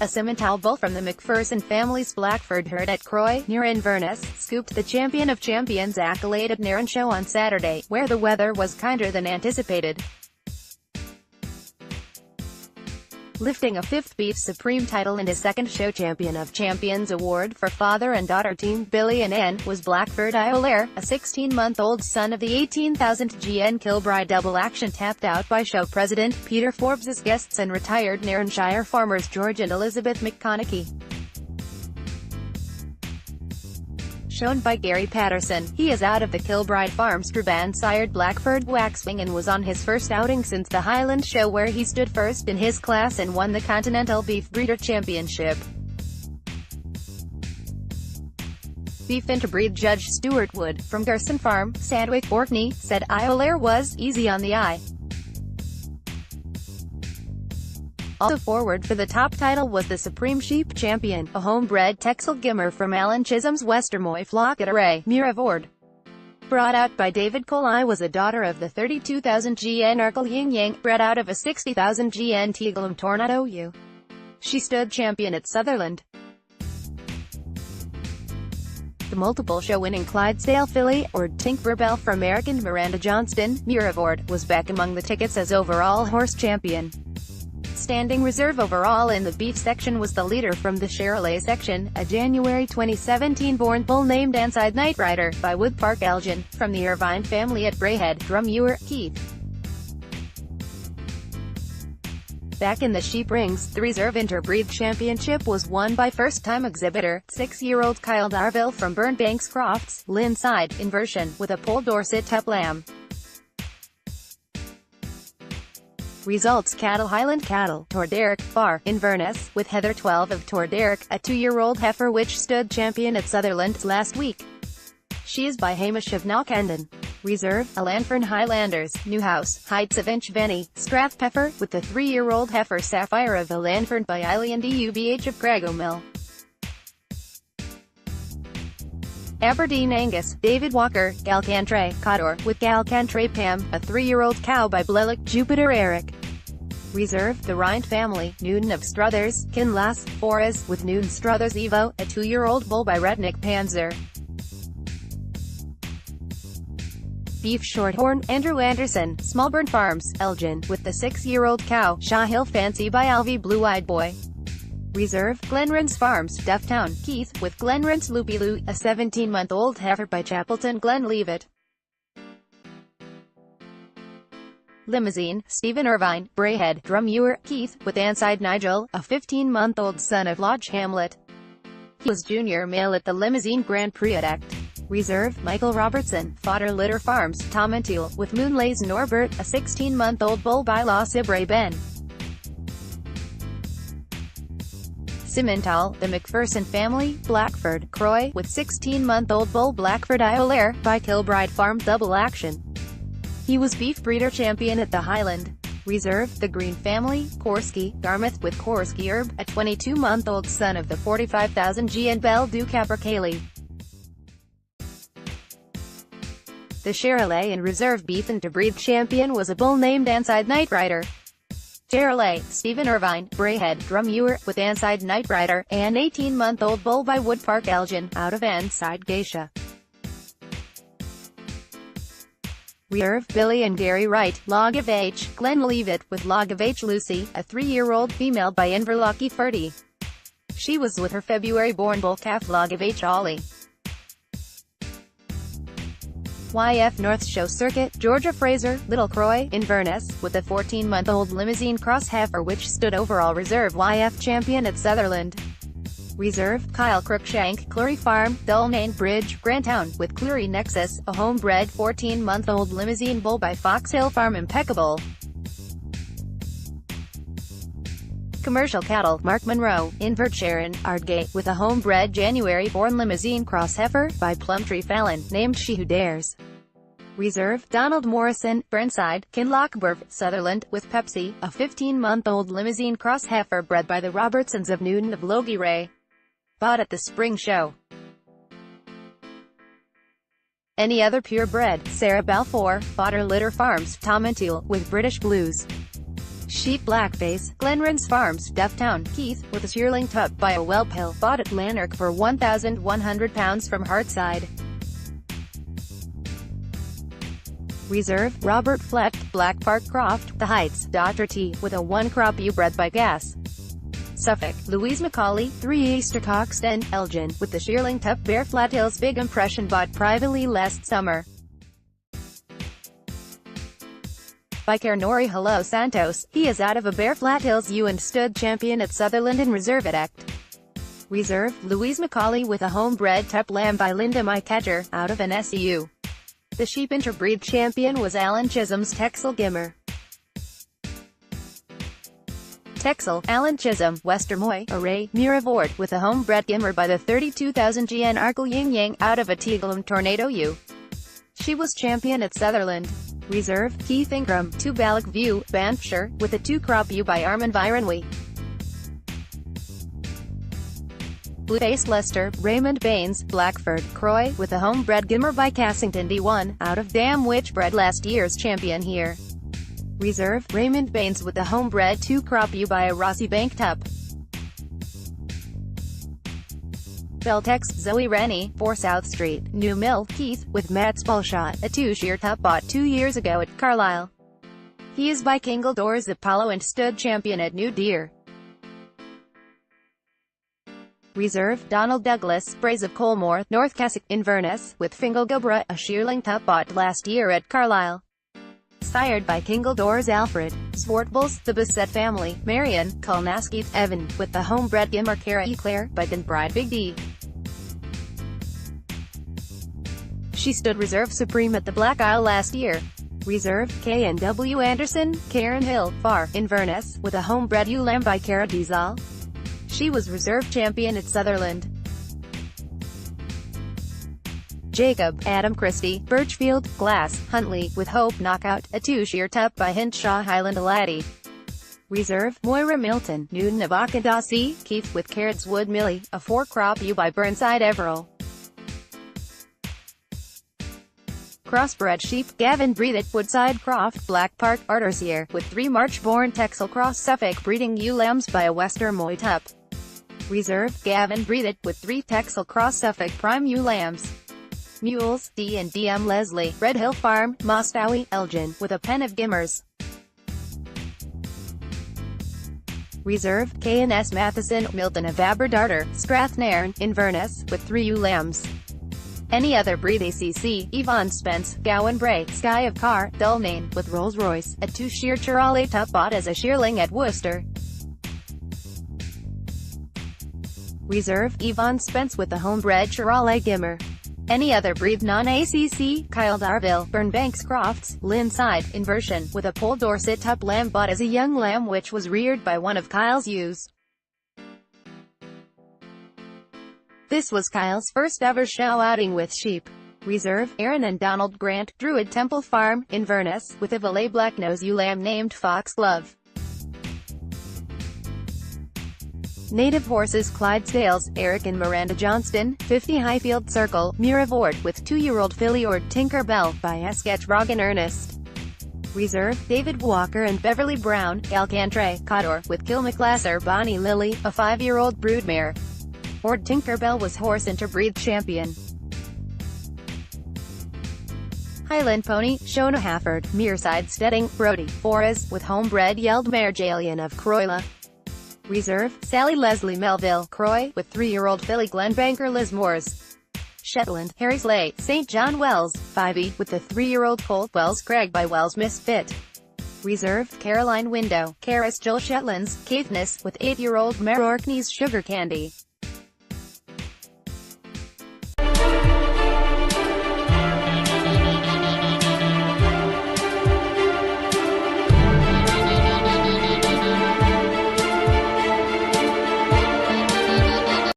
A Simmental bull from the MacPherson family's Blackford herd at Croy, near Inverness, scooped the champion of champions accolade at Nairn Show on Saturday, where the weather was kinder than anticipated. Lifting a fifth Beef Supreme title and a second Show Champion of Champions award for father and daughter team Billy and Ann, was Blackford Iolair, a 16-month-old son of the 18,000 GN Kilbride Doubleaction, tapped out by show president Peter Forbes as guests and retired Nairnshire farmers George and Elizabeth McConaughey. Shown by Gary Patterson, he is out of the Kilbride Farms Strabane-sired Blackford Waxwing and was on his first outing since the Highland Show, where he stood first in his class and won the Continental Beef Breeder Championship. Beef interbreed judge Stuart Wood, from Gerson Farm, Sandwick, Orkney, said Iolair was easy on the eye. Also forward for the top title was the Supreme Sheep Champion, a homebred Texel Gimmer from Alan Chisholm's Westermoy flock at Array, Muir. Brought out by David Coley, was a daughter of the 32,000 GN Arkle Yin Yang, bred out of a 60,000 GN Teaglum Tornado U. She stood champion at Sutherland. The multiple show-winning Clydesdale filly, or Tinkerbell from American Miranda Johnston, Muir, was back among the tickets as overall horse champion. Standing reserve overall in the beef section was the leader from the Charolais section, a January 2017 born bull named Anside Night Rider, by Wood Park Elgin, from the Irvine family at Braehead, Drummuir, Keith. Back in the sheep rings, the Reserve Interbreed Championship was won by first-time exhibitor, 6-year-old Kyle Darville from Burnbanks Crofts, Lynside, Inversion, with a Pole Dorset Tup Lamb. Results: Cattle Highland Cattle, Torderrick, Bar, Inverness, with Heather 12 of Torderrick, a 2-year-old heifer which stood champion at Sutherland last week. She is by Hamish of Knockendon. Reserve: Alanfern Highlanders, Newhouse, Heights of Inchvenny, Strathpeffer, with the 3-year-old heifer Sapphire of Alanfern by Eileen Dubh of Craigomill. Aberdeen Angus, David Walker, Galcantray, Codor, with Galcantray Pam, a 3-year-old cow by Blelick, Jupiter Eric. Reserve: the Rind family, Newton of Struthers, Kinlass, Forres, with Newton Struthers Evo, a 2-year-old bull by Rednick Panzer. Beef Shorthorn, Andrew Anderson, Smallburn Farms, Elgin, with the 6-year-old cow, Shaw Hill Fancy by Alvie Blue-Eyed Boy. Reserve: Glenrance Farms, Dufftown, Keith, with Glenrance Loopy Loo, a 17-month-old heifer by Chapelton Glenleavitt. Limousine, Stephen Irvine, Braehead, Drummuir, Keith, with Anside Nigel, a 15-month-old son of Lodge Hamlet. He was junior male at the Limousine Grand Prix at Act. Reserve: Michael Robertson, Fodder Litter Farms, Tomintoul, with Moonlays Norbert, a 16-month-old bull by La Cibre Ben. Simmental, the MacPherson family, Blackford, Croy, with 16-month-old bull Blackford Iolair, by Kilbride Farm Doubleaction. He was beef breeder champion at the Highland. Reserve: the Green family, Korsky, Garmouth, with Korsky Herb, a 22-month-old son of the 45,000 GN Belle du Capercaillie. The Charolais and Reserve Beef Interbreed champion was a bull named Anside Night Rider. Charolais, Stephen Irvine, Braehead, Drummuir, with Anside Night Rider, an 18-month-old bull by Wood Park Elgin, out of Anside Geisha. Reserve: Billy and Gary Wright, Log of H, Glenleavitt, with Log of H Lucy, a 3-year-old female by Inverlochie Ferdy. She was with her February-born bull calf Log of H Ollie. YF North Show Circuit, Georgia Fraser, Little Croy, Inverness, with a 14-month-old Limousine Cross heifer which stood overall reserve YF champion at Sutherland. Reserve: Kyle Crookshank, Cleary Farm, Dullnane Bridge, Grantown, with Cleary Nexus, a homebred 14-month-old Limousine bull by Fox Hill Farm Impeccable. Commercial cattle, Mark Monroe, Invertsharon, Ardgate, with a homebred January-born Limousine Cross heifer, by Plumtree Fallon, named She Who Dares. Reserve: Donald Morrison, Burnside, Kinlochburn, Sutherland, with Pepsi, a 15-month-old Limousine Cross heifer bred by the Robertsons of Newton of Logie. Bought at the Spring Show. Any other purebred, Sarah Balfour, Fodder Litter Farms, Tomintoul, with British Blues. Sheep Blackface, Glenrans Farms, Dufftown, Keith, with a shearling tup by a whelphill, bought at Lanark for £1,100 from Hartside. Reserve, Robert Flett, Black Park Croft, The Heights, Dr. T, with a 1 crop ewe bred by Gas. Suffolk, Louise Macaulay, 3 Easter Coxton, Elgin, with the shearling tup Bear Flat Hills Big Impression bought privately last summer. By Carnori Hello Santos, he is out of a Bear Flat Hills ewe and stood champion at Sutherland and Reserve at Act. Reserve, Louise Macaulay with a homebred tup lamb by Linda Mycatcher, out of an SEU. The sheep interbreed champion was Alan Chisholm's Texel Gimmer. Texel, Alan Chisholm, Westermoy, Array, Muiravoord, with a homebred Gimmer by the 32,000 GN Arkle Yin Yang, out of a Teagleham Tornado ewe. She was champion at Sutherland. Reserve, Keith Ingram, 2 Ballock View, Banffshire, with a 2 crop ewe by Armand Byronwy. Blue-faced Leicester, Raymond Baines, Blackford, Croy, with a homebred Gimmer by Cassington D1, out of Dam which bred last year's champion here. Reserve, Raymond Baines with a homebred 2 crop ewe by a Rossie Bank tup. Beltex, Zoe Rennie, 4 South Street, New Mill, Keith, with Matt Spalshot, a 2-shear tup bought 2 years ago at Carlisle. He is by Kingledor's Apollo and stood champion at New Deer. Reserve, Donald Douglas, Braes of Colmore, North Cassock, Inverness, with Fingalgobra, a shearling tup bought last year at Carlisle. Sired by Kingledor's Alfred. Swartbulls, the Bissett family, Marion, Kulnaskith, Evan, with the homebred Gimmer Cara Eclair, by Kilbride Big D. She stood Reserve Supreme at the Black Isle last year. Reserve, K&W Anderson, Karen Hill, Far, Inverness, with a homebred ewe lamb by Cara Diesel. She was Reserve champion at Sutherland. Jacob, Adam Christie, Birchfield, Glass, Huntley, with Hope Knockout, a 2-shear tup by Hinshaw Highland Laddie. Reserve, Moira Milton, Newton of Akadasi, Keith, with Carrotswood Millie, a 4 crop ewe by Burnside Everall. Crossbred sheep, Gavin Breathitt, Woodside Croft, Black Park, Ardersier, with 3 March-born Texel Cross Suffolk breeding ewe lambs by a Westermoy tup. Reserve, Gavin Breathitt, with 3 Texel Cross Suffolk prime ewe lambs. Mules, D&DM Leslie, Red Hill Farm, Mostowie, Elgin, with a pen of Gimmers. Reserve, K&S Matheson, Milton of Aberdarter, Strathnairn, Inverness, with 3 ewe lambs. Any other breed ACC, Yvonne Spence, Gowan Bray, Skye of Carr, Dulnane, with Rolls-Royce, a 2-shear Chirale tup bought as a shearling at Worcester. Reserve, Yvonne Spence with the homebred Chirale Gimmer. Any other breed non-ACC, Kyle Darville, Burnbanks Crofts, Lynside, Inversion, with a Pole Dorset tup lamb bought as a young lamb which was reared by one of Kyle's ewes. This was Kyle's first ever show outing with sheep. Reserve, Aaron and Donald Grant, Druid Temple Farm, Inverness, with a Valet Blacknose ewe lamb named Foxglove. Native horses Clydesdales, Eric and Miranda Johnston, 50 Highfield Circle, Muiravoord, with 2-year-old filly or Tinker Bell, by Esketch Rogan Ernest. Reserve, David Walker and Beverly Brown, Alcantray, Codor, with Kilmaclasser Bonnie Lily, a 5-year-old broodmare. Ord Tinker Bell was horse interbreed champion. Highland Pony, Shona Hafford, Mearside Stedding, Brody, Forres, with homebred yelled mare Jalian of Croyla. Reserve, Sally Leslie Melville, Croy, with 3-year-old filly Glenbanker Lismores. Shetland, Harry Slay, St. John Wells, 5e, with the 3-year-old colt Wells Craig by Wells Misfit. Reserve, Caroline Window, Caris Joel Shetlands, Caithness, with 8-year-old mare Orkney's Sugar Candy.